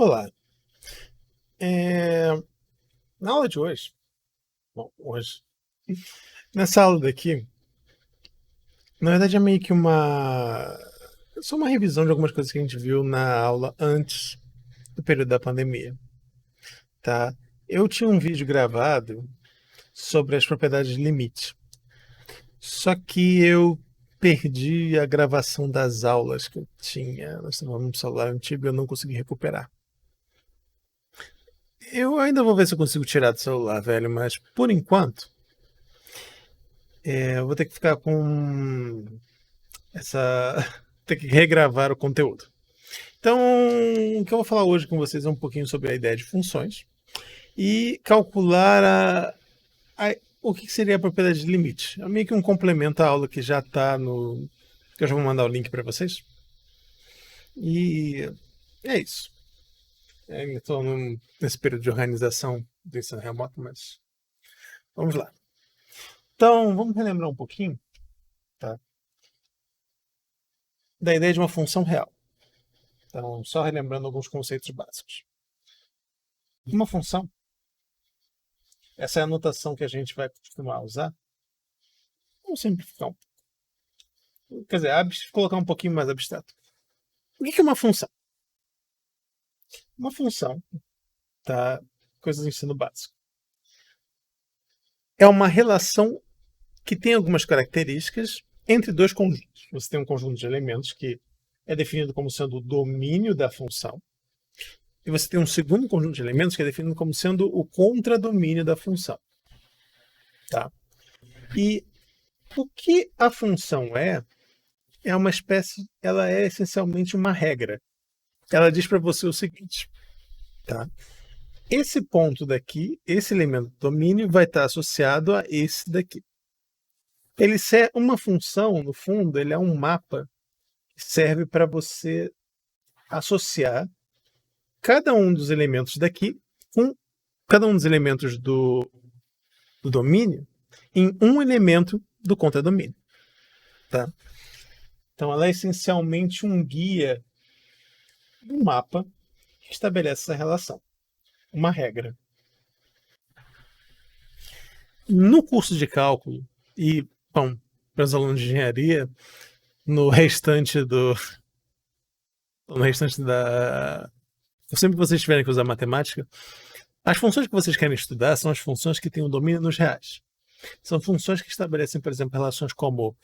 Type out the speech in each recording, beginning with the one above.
Olá. É, Na aula de hoje, hoje, nessa aula daqui, na verdade é meio que só uma revisão de algumas coisas que a gente viu na aula antes do período da pandemia, tá? Eu tinha um vídeo gravado sobre as propriedades de limite, só que eu perdi a gravação das aulas que eu tinha. Nós estávamos num celular antigo e eu não consegui recuperar. Eu ainda vou ver se eu consigo tirar do celular, velho, mas por enquanto, eu vou ter que ficar com essa ter que regravar o conteúdo. Então, o que eu vou falar hoje com vocês é um pouquinho sobre a ideia de funções e calcular o que seria a propriedade de limite. É meio que um complemento à aula que já está no. Que eu já vou mandar o link para vocês. E é isso. Ainda estou nesse período de organização do ensino remoto, mas vamos lá. Então, vamos relembrar um pouquinho, tá, da ideia de uma função real. Então, só relembrando alguns conceitos básicos. Uma função, essa é a notação que a gente vai costumar usar. Vamos simplificar um pouco. Quer dizer, colocar um pouquinho mais abstrato. O que é uma função? Uma função, tá? Coisas de ensino básico. É uma relação que tem algumas características entre dois conjuntos. Você tem um conjunto de elementos que é definido como sendo o domínio da função. E você tem um segundo conjunto de elementos que é definido como sendo o contradomínio da função. Tá? E o que a função é uma espécie, ela é essencialmente uma regra. Ela diz para você o seguinte, tá? Esse ponto daqui, esse elemento do domínio vai estar associado a esse daqui. Ele é uma função, no fundo, ele é um mapa que serve para você associar cada um dos elementos daqui com cada um dos elementos do domínio em um elemento do contradomínio. Tá? Então, ela é essencialmente um guia, um mapa que estabelece essa relação, uma regra. No curso de cálculo e, bom, para os alunos de engenharia, no restante da. Sempre que vocês tiverem que usar matemática, as funções que vocês querem estudar são as funções que têm o domínio nos reais. São funções que estabelecem, por exemplo, relações como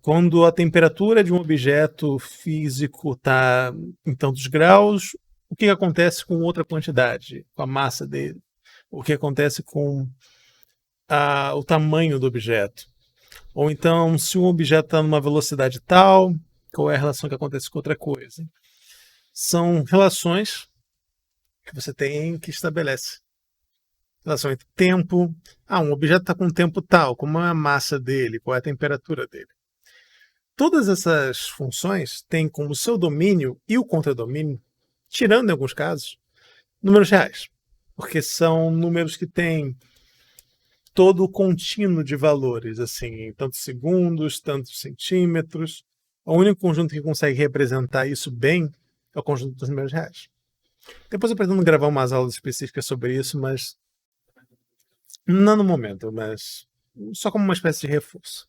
quando a temperatura de um objeto físico está em tantos graus, o que acontece com outra quantidade, com a massa dele? O que acontece com o tamanho do objeto? Ou então, se um objeto está numa velocidade tal, qual é a relação que acontece com outra coisa? São relações que você tem que estabelece. Relação entre tempo. Um objeto está com um tempo tal, como é a massa dele, qual é a temperatura dele. Todas essas funções têm como seu domínio e o contradomínio, tirando em alguns casos, números reais. Porque são números que têm todo o contínuo de valores, assim, tantos segundos, tantos centímetros. O único conjunto que consegue representar isso bem é o conjunto dos números reais. Depois eu pretendo gravar umas aulas específicas sobre isso, mas não no momento, mas só como uma espécie de reforço.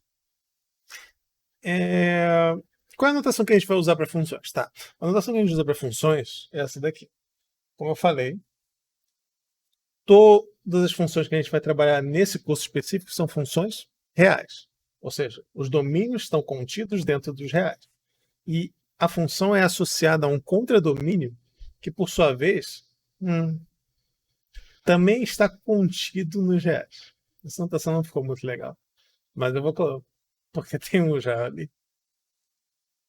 Qual é a notação que a gente vai usar para funções? Tá. A notação que a gente usa para funções é essa daqui. Como eu falei, todas as funções que a gente vai trabalhar nesse curso específico são funções reais. Ou seja, os domínios estão contidos dentro dos reais. E a função é associada a um contradomínio que, por sua vez, também está contido nos reais. Essa notação não ficou muito legal. Mas eu vou colocar, porque tem um já ali.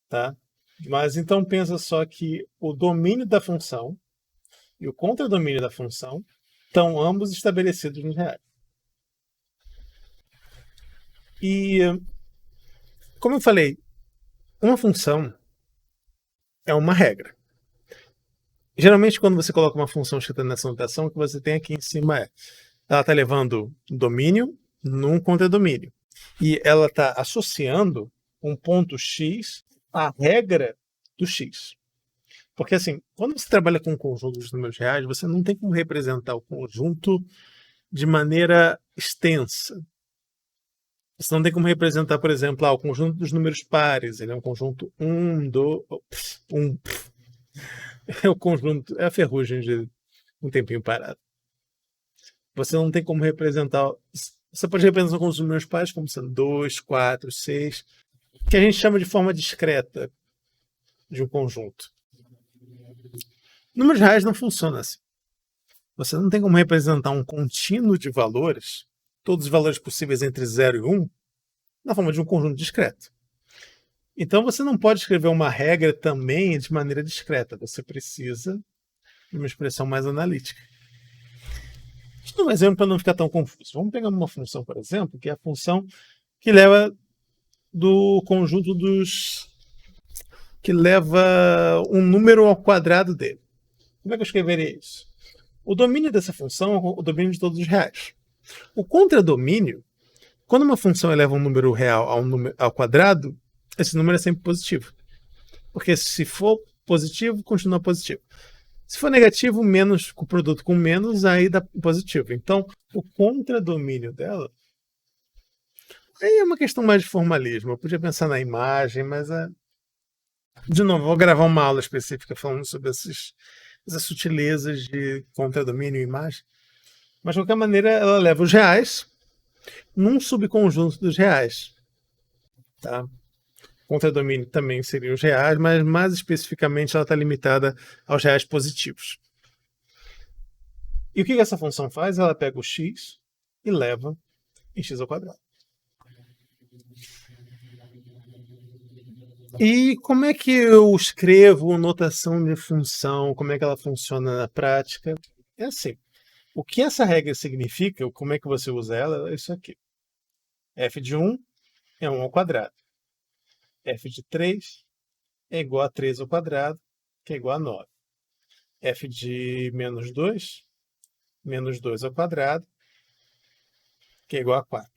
Tá? Mas então pensa só que o domínio da função e o contradomínio da função estão ambos estabelecidos nos reais. E, como eu falei, uma função é uma regra. Geralmente, quando você coloca uma função escrita nessa notação, o que você tem aqui em cima ela está levando domínio num contradomínio. E ela está associando um ponto x à regra do x. Porque assim, quando você trabalha com um conjunto de números reais, você não tem como representar o conjunto de maneira extensa. Você não tem como representar, por exemplo, o conjunto dos números pares. Ele é um conjunto 1, 2, 1. É o conjunto, é a ferrugem de um tempinho parado. Você não tem como representar. Você pode representar com os números pares como sendo 2, 4, 6, que a gente chama de forma discreta de um conjunto. Números reais não funcionam assim. Você não tem como representar um contínuo de valores, todos os valores possíveis entre 0 e 1, na forma de um conjunto discreto. Então você não pode escrever uma regra também de maneira discreta. Você precisa de uma expressão mais analítica. Vou dar um exemplo para não ficar tão confuso. Vamos pegar uma função, por exemplo, que é a função que leva do conjunto dos... que leva um número ao quadrado dele. Como é que eu escreveria isso? O domínio dessa função é o domínio de todos os reais. O contradomínio, quando uma função eleva um número real ao quadrado, esse número é sempre positivo. Porque se for positivo, continua positivo. Se for negativo, menos com o produto com menos, aí dá positivo. Então, o contradomínio dela aí é uma questão mais de formalismo. Eu podia pensar na imagem, mas de novo, vou gravar uma aula específica falando sobre essas sutilezas de contradomínio e imagem. Mas, de qualquer maneira, ela leva os reais num subconjunto dos reais. Tá? Contradomínio também seriam os reais, mas mais especificamente ela está limitada aos reais positivos. E o que essa função faz? Ela pega o x e leva em x ao quadrado. E como é que eu escrevo notação de função? Como é que ela funciona na prática? É assim. O que essa regra significa, como é que você usa ela, é isso aqui. F de 1 é 1 ao quadrado. F de 3 é igual a 3 ao quadrado, que é igual a 9. F de menos 2 ao quadrado, que é igual a 4.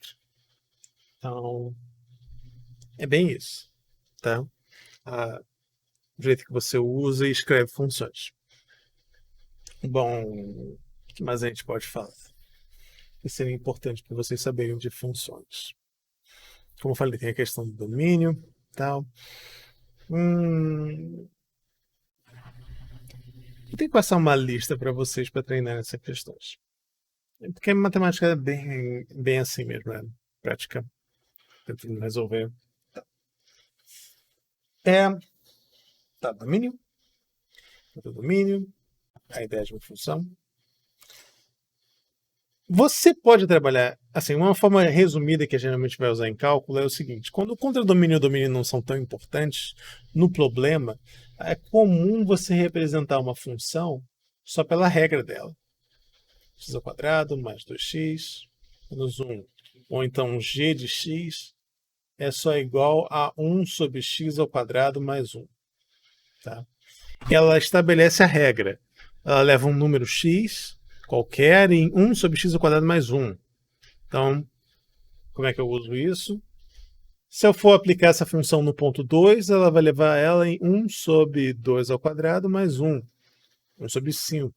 Então, é bem isso. Tá? O jeito que você usa e escreve funções. Bom, o que mais a gente pode falar? Que seria importante para vocês saberem de funções. Como eu falei, tem a questão do domínio e tal. Tem que passar uma lista para vocês para treinar essas questões. Porque a matemática é bem assim mesmo, né? Prática, tentando resolver. Tá, domínio. Domínio. A ideia de uma função. Você pode trabalhar, assim, uma forma resumida que a gente geralmente vai usar em cálculo é o seguinte: quando o contradomínio e o domínio não são tão importantes no problema, é comum você representar uma função só pela regra dela. X ao quadrado mais 2x menos 1. Ou então g de x é só igual a 1 sobre x ao quadrado mais 1. Tá? Ela estabelece a regra. Ela leva um número x qualquer em 1 sobre x ao quadrado mais 1. Então, como é que eu uso isso? Se eu for aplicar essa função no ponto 2, ela vai levar ela em 1 sobre 2 ao quadrado mais 1. 1 sobre 5.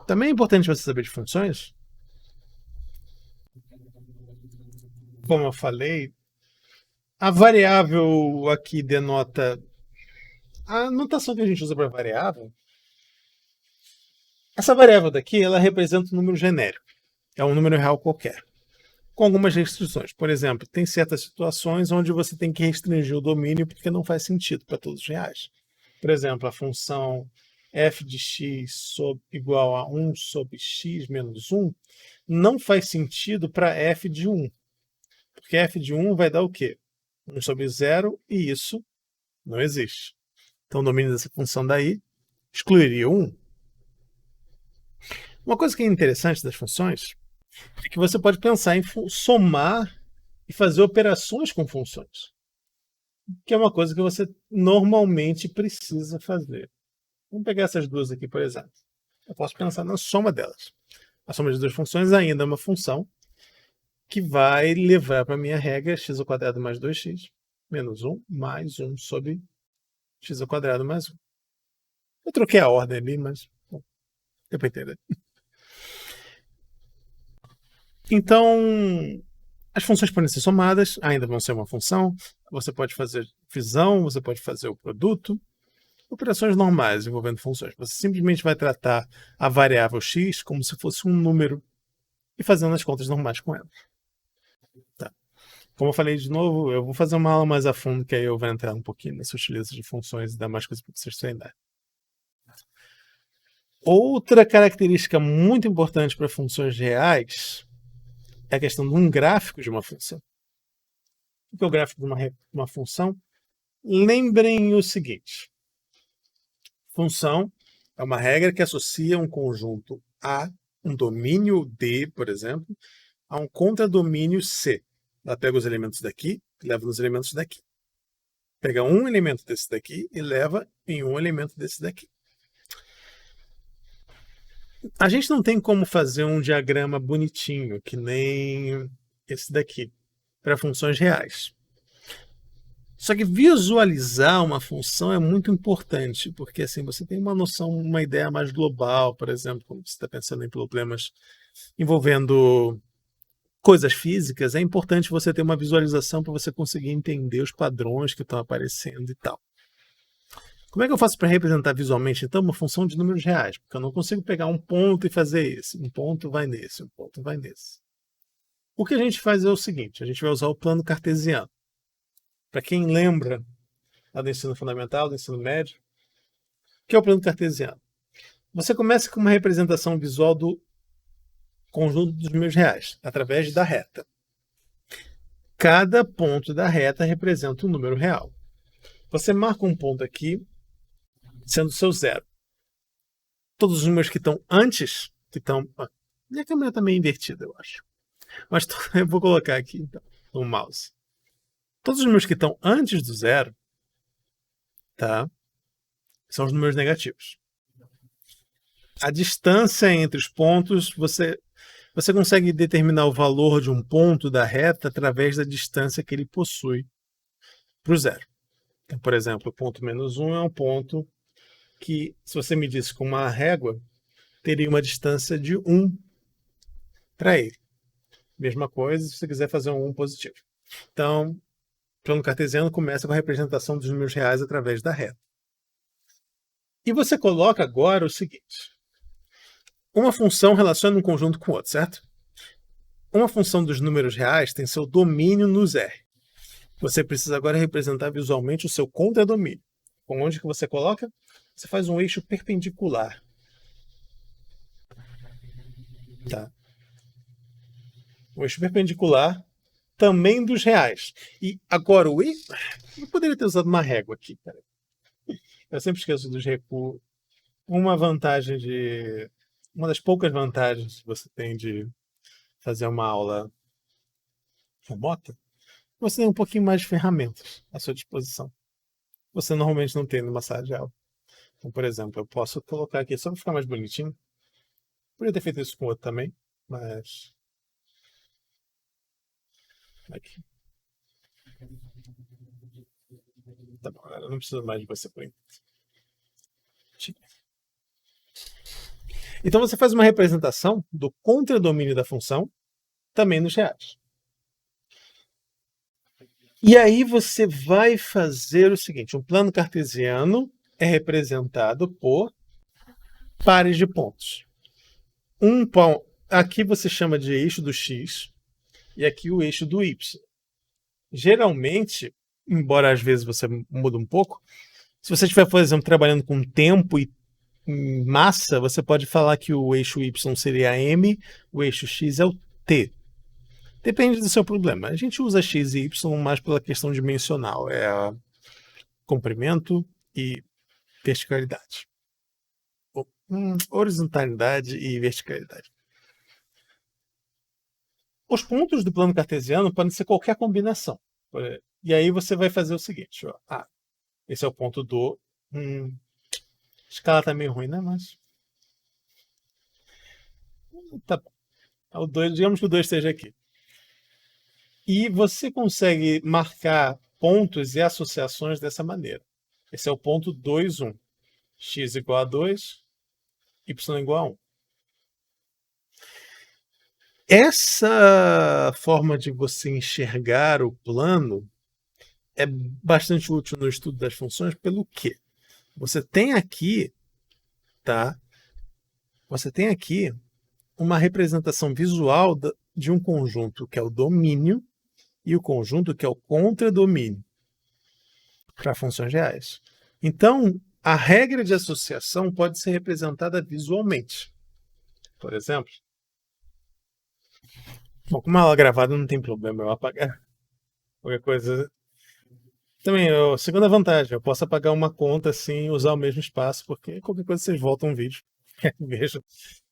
Também é importante você saber de funções. Como eu falei, a variável aqui denota... A notação que a gente usa para variável... Essa variável daqui, ela representa um número genérico. É um número real qualquer. Com algumas restrições. Por exemplo, tem certas situações onde você tem que restringir o domínio porque não faz sentido para todos os reais. Por exemplo, a função f de x igual a 1 sobre x menos 1 não faz sentido para f de 1. Porque f de 1 vai dar o quê? 1 sobre 0 e isso não existe. Então o domínio dessa função daí excluiria o 1. Uma coisa que é interessante das funções é que você pode pensar em somar e fazer operações com funções, que é uma coisa que você normalmente precisa fazer. Vamos pegar essas duas aqui, por exemplo. Eu posso pensar na soma delas. A soma de duas funções ainda é uma função que vai levar para a minha regra x ao quadrado mais 2x menos 1 mais 1 sobre x ao quadrado mais 1. Eu troquei a ordem ali, mas bom, deu para entender. Então, as funções podem ser somadas, ainda vão ser uma função. Você pode fazer divisão, você pode fazer o produto. Operações normais envolvendo funções. Você simplesmente vai tratar a variável x como se fosse um número e fazendo as contas normais com ela. Tá. Como eu falei de novo, eu vou fazer uma aula mais a fundo, que aí eu vou entrar um pouquinho nessa utilidade de funções e dar mais coisas para vocês treinar. Outra característica muito importante para funções reais é a questão de um gráfico de uma função. O que é o gráfico de uma função? Lembrem o seguinte. Função é uma regra que associa um conjunto A, um domínio D, por exemplo, a um contradomínio C. Ela pega os elementos daqui e leva nos elementos daqui. Pega um elemento desse daqui e leva em um elemento desse daqui. A gente não tem como fazer um diagrama bonitinho, que nem esse daqui, para funções reais. Só que visualizar uma função é muito importante, porque assim você tem uma noção, uma ideia mais global, por exemplo, quando você está pensando em problemas envolvendo coisas físicas, é importante você ter uma visualização para você conseguir entender os padrões que estão aparecendo e tal. Como é que eu faço para representar visualmente, então, uma função de números reais? Porque eu não consigo pegar um ponto e fazer esse. Um ponto vai nesse, um ponto vai nesse. O que a gente faz é o seguinte, a gente vai usar o plano cartesiano. Para quem lembra lá do ensino fundamental, do ensino médio, o que é o plano cartesiano? Você começa com uma representação visual do conjunto dos números reais, através da reta. Cada ponto da reta representa um número real. Você marca um ponto aqui, sendo o seu zero. Todos os números que estão antes, que estão... Minha câmera está meio invertida, eu acho. Mas eu vou colocar aqui, então, no mouse. Todos os números que estão antes do zero, tá? São os números negativos. A distância entre os pontos, você consegue determinar o valor de um ponto da reta através da distância que ele possui para o zero. Então, por exemplo, o ponto menos 1 é um ponto que, se você medisse com uma régua, teria uma distância de 1 para ele. Mesma coisa se você quiser fazer um 1 positivo. Então, o plano cartesiano começa com a representação dos números reais através da reta. E você coloca agora o seguinte. Uma função relaciona um conjunto com outro, certo? Uma função dos números reais tem seu domínio nos R. Você precisa agora representar visualmente o seu contradomínio. Onde que você coloca? Você faz um eixo perpendicular. Tá? Um eixo perpendicular também dos reais. E agora o eixo... Eu poderia ter usado uma régua aqui. Peraí. Eu sempre esqueço dos recursos. Uma das poucas vantagens que você tem de fazer uma aula remota, você tem um pouquinho mais de ferramentas à sua disposição. Você normalmente não tem numa sala de aula. Então, por exemplo, eu posso colocar aqui só para ficar mais bonitinho. Podia ter feito isso com outro também, mas... Aqui. Tá bom, eu não preciso mais de você por enquanto. Então você faz uma representação do contradomínio da função também nos reais. E aí você vai fazer o seguinte, um plano cartesiano é representado por pares de pontos. Aqui você chama de eixo do x e aqui o eixo do y. Geralmente, embora às vezes você muda um pouco, se você estiver, por exemplo, trabalhando com tempo e massa, você pode falar que o eixo y seria m, o eixo x é o t. Depende do seu problema. A gente usa x e y mais pela questão dimensional, é comprimento e verticalidade. Horizontalidade e verticalidade. Os pontos do plano cartesiano podem ser qualquer combinação. E aí você vai fazer o seguinte. Ó. Esse é o ponto do... A escala tá meio ruim, né? Mas... Tá bom. Digamos que o 2 esteja aqui. E você consegue marcar pontos e associações dessa maneira. Esse é o ponto 2, 1. X igual a 2, y igual a 1. Essa forma de você enxergar o plano é bastante útil no estudo das funções, pelo quê? Você tem aqui, tá? Você tem aqui uma representação visual de um conjunto que é o domínio e o conjunto que é o contradomínio para funções reais. Então, a regra de associação pode ser representada visualmente. Por exemplo, bom, como ela é gravada não tem problema eu apagar qualquer coisa. Também, segunda vantagem, eu posso apagar uma conta sem usar o mesmo espaço, porque qualquer coisa vocês voltam um vídeo. Vejam,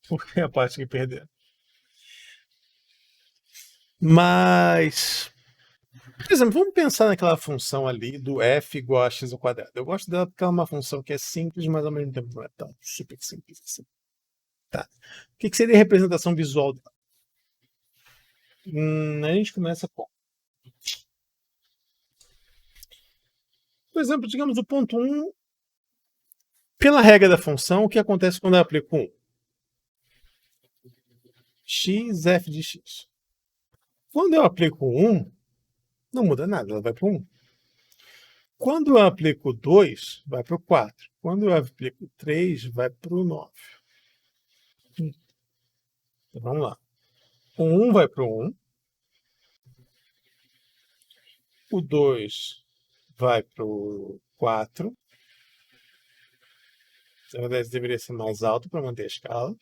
porque é a parte que perderam. Mas, por exemplo, vamos pensar naquela função ali do f igual a x ao quadrado. Eu gosto dela porque ela é uma função que é simples, mas ao mesmo tempo não é tão super simples assim. Tá. O que seria a representação visual dela? A gente começa com... Por exemplo, digamos o ponto 1, pela regra da função, o que acontece quando eu aplico 1? X, f de x. Quando eu aplico 1, não muda nada, ela vai para o 1. Quando eu aplico 2, vai para o 4. Quando eu aplico 3, vai para o 9. Então, vamos lá. O 1 vai para o 1. O 2 vai para o 4. Na verdade, deveria ser mais alto para manter a escala.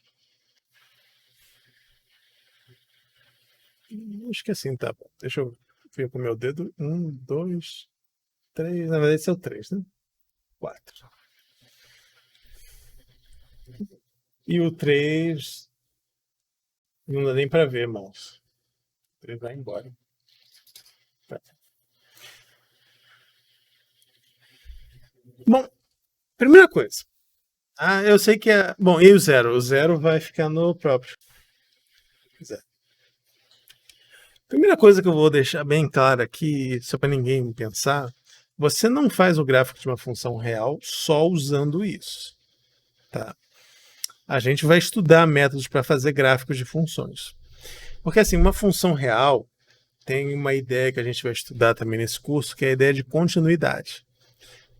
Acho que assim tá bom. Deixa eu ver com o meu dedo. 1, 2, 3. Na verdade, esse é o 3, né? 4. E o 3 não dá nem para ver, mas o 3 vai embora. Tá. Bom, primeira coisa. Eu sei que é... Bom, e o 0? O 0 vai ficar no próprio. 0. Primeira coisa que eu vou deixar bem clara aqui, só para ninguém pensar, você não faz o gráfico de uma função real só usando isso. Tá? A gente vai estudar métodos para fazer gráficos de funções. Porque assim, uma função real tem uma ideia que a gente vai estudar também nesse curso, que é a ideia de continuidade.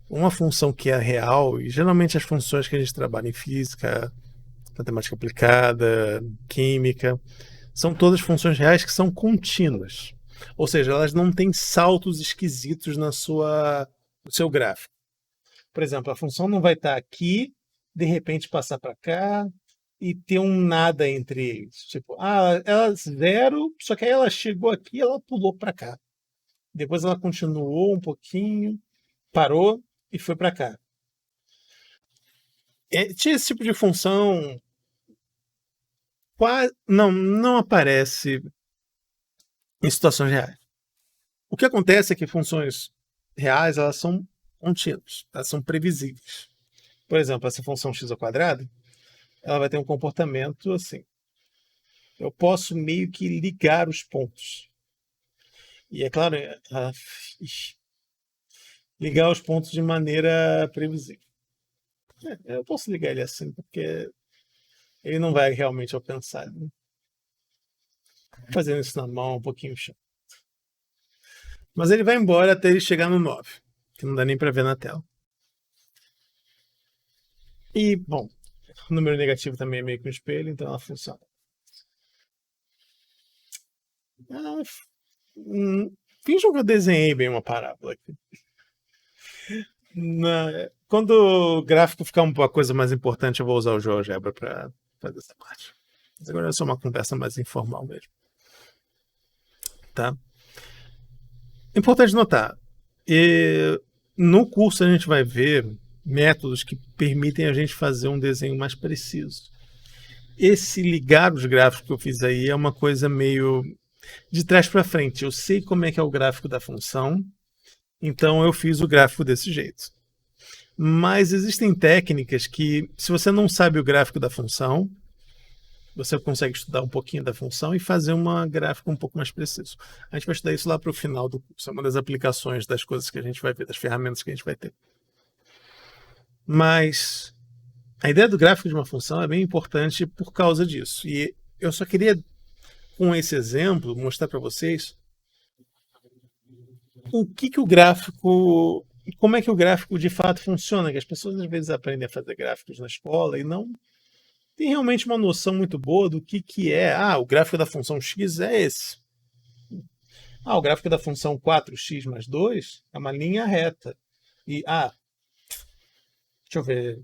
Uma função que é real, e geralmente as funções que a gente trabalha em física, matemática aplicada, química, são todas funções reais que são contínuas. Ou seja, elas não têm saltos esquisitos no seu gráfico. Por exemplo, a função não vai estar aqui, de repente passar para cá e ter um nada entre eles. Tipo, ela é 0, só que aí ela chegou aqui e ela pulou para cá. Depois ela continuou um pouquinho, parou e foi para cá. Tinha esse tipo de função... Não aparece em situações reais. O que acontece é que funções reais elas são contínuas, elas são previsíveis. Por exemplo, essa função x ao quadrado, ela vai ter um comportamento assim. Eu posso meio que ligar os pontos. E é claro, ligar os pontos de maneira previsível. Eu posso ligar ele assim, porque ele não vai realmente alcançar. Né? Fazendo isso na mão um pouquinho chato. Mas ele vai embora até ele chegar no 9, que não dá nem para ver na tela. E, bom, o número negativo também é meio que um espelho, então ela funciona. Finjam que eu desenhei bem uma parábola aqui. Quando o gráfico ficar uma coisa mais importante, eu vou usar o GeoGebra para fazer essa parte. Mas agora é só uma conversa mais informal mesmo. Tá? Importante notar, no curso a gente vai ver métodos que permitem a gente fazer um desenho mais preciso. Esse ligar os gráficos que eu fiz aí é uma coisa meio de trás para frente. Eu sei como é que é o gráfico da função, então eu fiz o gráfico desse jeito. Mas existem técnicas que, se você não sabe o gráfico da função, você consegue estudar um pouquinho da função e fazer uma gráfica um pouco mais preciso. A gente vai estudar isso lá para o final do curso. É uma das aplicações das coisas que a gente vai ver, das ferramentas que a gente vai ter. Mas a ideia do gráfico de uma função é bem importante por causa disso. E eu só queria, com esse exemplo, mostrar para vocês o que o gráfico, como é que o gráfico de fato funciona, que as pessoas às vezes aprendem a fazer gráficos na escola e não tem realmente uma noção muito boa do que é. O gráfico da função x é esse. O gráfico da função 4x mais 2 é uma linha reta. E, deixa eu ver.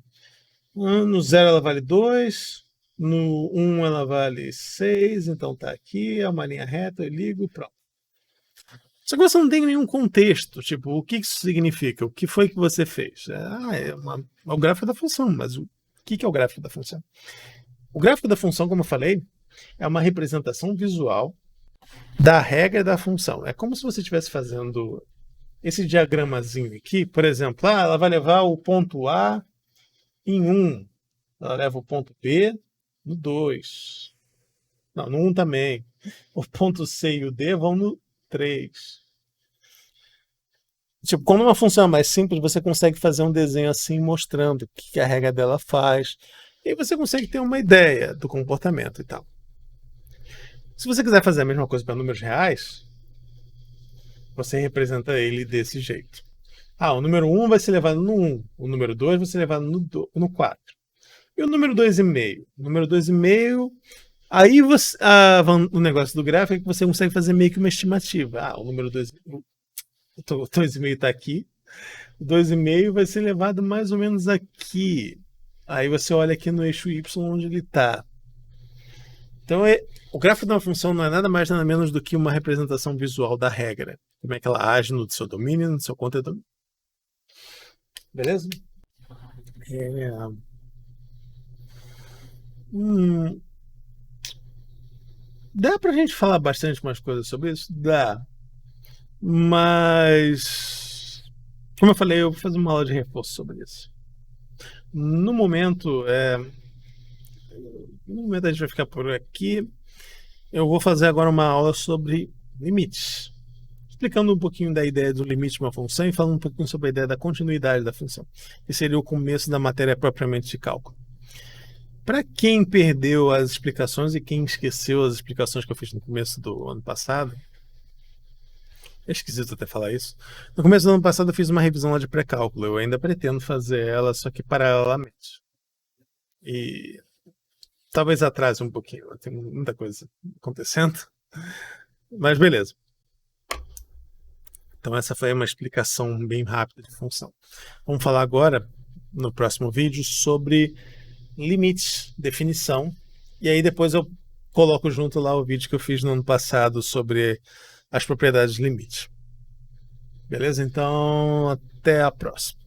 No 0 ela vale 2, no 1 ela vale 6, então tá aqui, é uma linha reta, eu ligo e pronto. Só que você não tem nenhum contexto, tipo, o que isso significa? O que foi que você fez? É o gráfico da função, mas o que é o gráfico da função? O gráfico da função, como eu falei, é uma representação visual da regra da função. É como se você estivesse fazendo esse diagramazinho aqui, por exemplo, ela vai levar o ponto A em 1, ela leva o ponto B no 2. Não, no 1 também. O ponto C e o D vão no 3. Tipo, como uma função é mais simples, você consegue fazer um desenho assim mostrando o que a regra dela faz. E aí você consegue ter uma ideia do comportamento e tal. Se você quiser fazer a mesma coisa para números reais, você representa ele desse jeito. O número 1 vai ser levado no 1, o número 2 vai ser levado no 4. E o número 2,5? O número 2,5, aí você, o negócio do gráfico é que você consegue fazer meio que uma estimativa. O número 2,5 está aqui, o 2,5 vai ser levado mais ou menos aqui. Aí você olha aqui no eixo Y onde ele está. Então, o gráfico de uma função não é nada mais nada menos do que uma representação visual da regra. Como é que ela age no seu domínio, no seu conteúdo. Beleza? Dá pra gente falar bastante mais coisas sobre isso? Dá. Mas, como eu falei, eu vou fazer uma aula de reforço sobre isso. No momento a gente vai ficar por aqui. Eu vou fazer agora uma aula sobre limites, explicando um pouquinho da ideia do limite de uma função e falando um pouquinho sobre a ideia da continuidade da função, que seria o começo da matéria propriamente de cálculo. Para quem perdeu as explicações e quem esqueceu as explicações que eu fiz no começo do ano passado, é esquisito até falar isso. No começo do ano passado eu fiz uma revisão lá de pré-cálculo. Eu ainda pretendo fazer ela, só que paralelamente. E talvez atrase um pouquinho. Tem muita coisa acontecendo. Mas beleza. Então essa foi uma explicação bem rápida de função. Vamos falar agora, no próximo vídeo, sobre limites, definição. E aí depois eu coloco junto lá o vídeo que eu fiz no ano passado sobre as propriedades de limite. Beleza? Então, até a próxima.